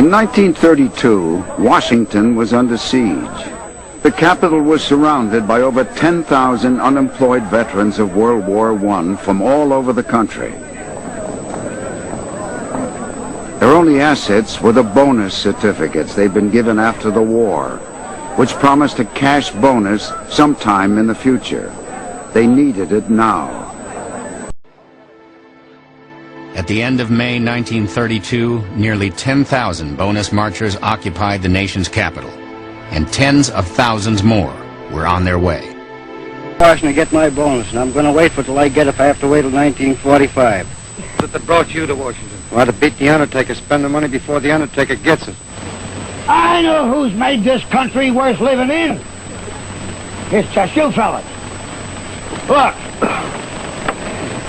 In 1932, Washington was under siege. The capital was surrounded by over 10,000 unemployed veterans of World War I from all over the country. Their only assets were the bonus certificates they'd been given after the war, which promised a cash bonus sometime in the future. They needed it now. At the end of May 1932, nearly 10,000 bonus marchers occupied the nation's capital, and tens of thousands more were on their way. Washington to get my bonus, and I'm going to wait for it till I get it if I have to wait till 1945. What that brought you to Washington? Want to beat the Undertaker, spend the money before the Undertaker gets it. I know who's made this country worth living in. It's just you fellas. Look,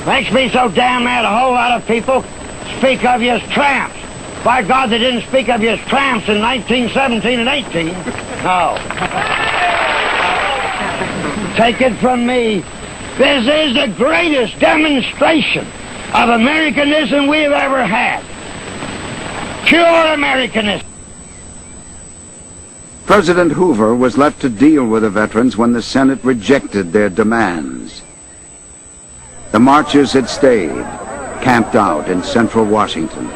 makes me so damn mad a whole lot of people speak of you as tramps. By God, they didn't speak of you as tramps in 1917 and 18. No. Take it from me, this is the greatest demonstration of Americanism we've ever had. Pure Americanism. President Hoover was left to deal with the veterans when the Senate rejected their demands. The marchers had stayed, camped out in central Washington.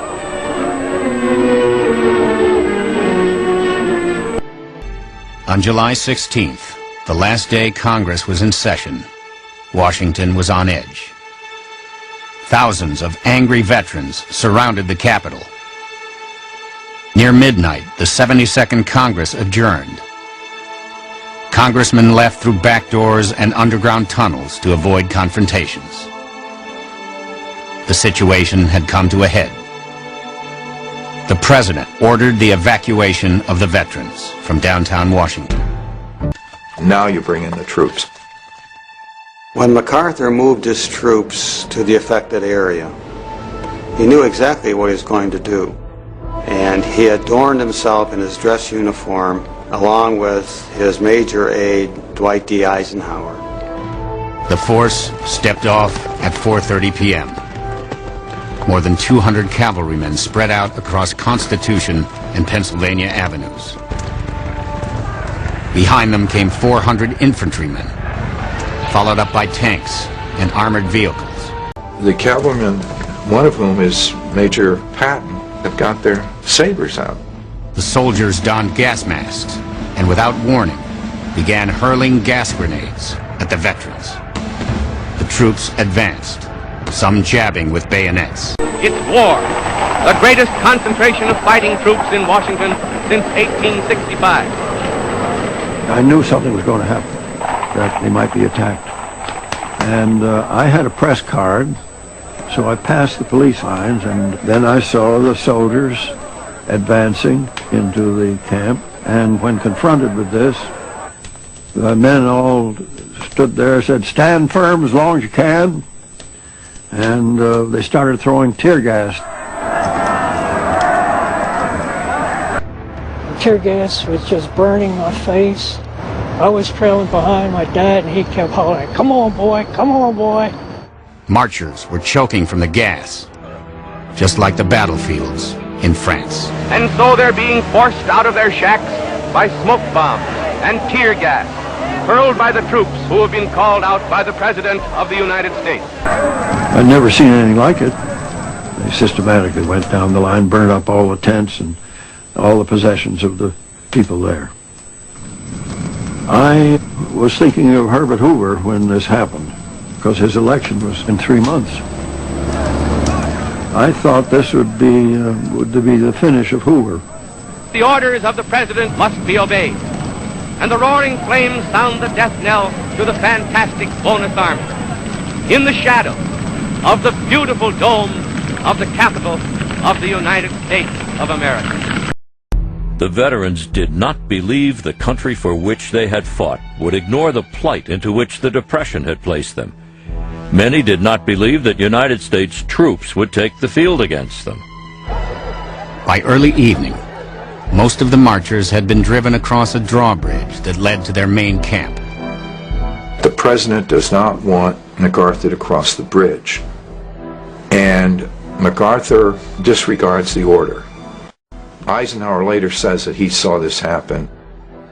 On July 16th, the last day Congress was in session, Washington was on edge. Thousands of angry veterans surrounded the Capitol. Near midnight, the 72nd Congress adjourned. Congressmen left through back doors and underground tunnels to avoid confrontations. The situation had come to a head. The President ordered the evacuation of the veterans from downtown Washington. Now you bring in the troops. When MacArthur moved his troops to the affected area, he knew exactly what he was going to do. And he adorned himself in his dress uniform along with his major aide, Dwight D. Eisenhower. The force stepped off at 4:30 p.m. More than 200 cavalrymen spread out across Constitution and Pennsylvania avenues. Behind them came 400 infantrymen, followed up by tanks and armored vehicles. The cavalrymen, one of whom is Major Patton, have got their sabers out. The soldiers donned gas masks and without warning began hurling gas grenades at the veterans. The troops advanced, some jabbing with bayonets. It's war, the greatest concentration of fighting troops in Washington since 1865. I knew something was going to happen, that they might be attacked. And I had a press card, so I passed the police lines, and then I saw the soldiers advancing into the camp. And when confronted with this, the men all stood there and said, "Stand firm as long as you can." And they started throwing tear gas. Tear gas was just burning my face. I was trailing behind my dad, and he kept hollering, "Come on, boy, come on, boy." Marchers were choking from the gas, just like the battlefields in France. And so they're being forced out of their shacks by smoke bombs and tear gas, hurled by the troops who have been called out by the President of the United States. I'd never seen anything like it. They systematically went down the line, burned up all the tents and all the possessions of the people there. I was thinking of Herbert Hoover when this happened, because his election was in 3 months. I thought this would be the finish of Hoover. The orders of the President must be obeyed, and the roaring flames sound the death knell to the fantastic bonus army. In the shadow of the beautiful dome of the Capitol of the United States of America. The veterans did not believe the country for which they had fought would ignore the plight into which the Depression had placed them. Many did not believe that United States troops would take the field against them. By early evening, most of the marchers had been driven across a drawbridge that led to their main camp. The President does not want MacArthur to cross the bridge, and MacArthur disregards the order. Eisenhower later says that he saw this happen.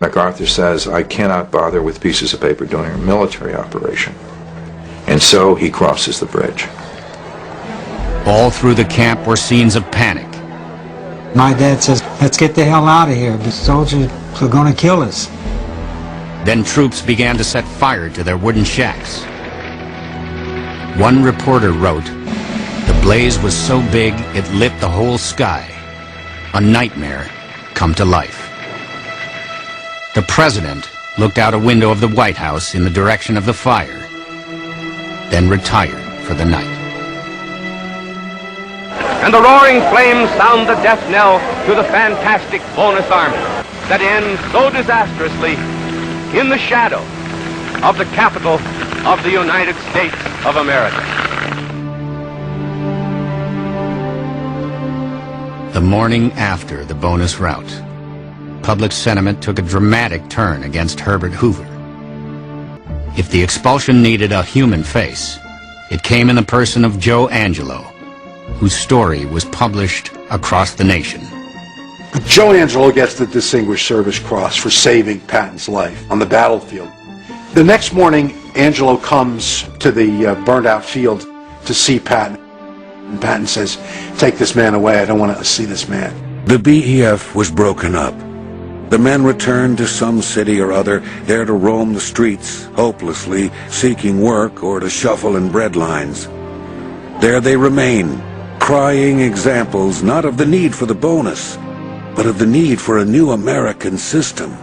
MacArthur says, I cannot bother with pieces of paper during a military operation. And so he crosses the bridge. All through the camp were scenes of panic. My dad says, let's get the hell out of here. The soldiers are going to kill us. Then troops began to set fire to their wooden shacks. One reporter wrote, the blaze was so big it lit the whole sky. A nightmare come to life. The president looked out a window of the White House in the direction of the fire, then retired for the night. And the roaring flames sound the death knell to the fantastic bonus army that ends so disastrously in the shadow of the capital of the United States of America. The morning after the bonus rout, public sentiment took a dramatic turn against Herbert Hoover. If the expulsion needed a human face, it came in the person of Joe Angelo, whose story was published across the nation. Joe Angelo gets the Distinguished Service Cross for saving Patton's life on the battlefield. The next morning, Angelo comes to the burned-out field to see Patton. And Patton says, take this man away, I don't want to see this man. The BEF was broken up. The men returned to some city or other, there to roam the streets, hopelessly seeking work or to shuffle in bread lines. There they remain, crying examples not of the need for the bonus, but of the need for a new American system.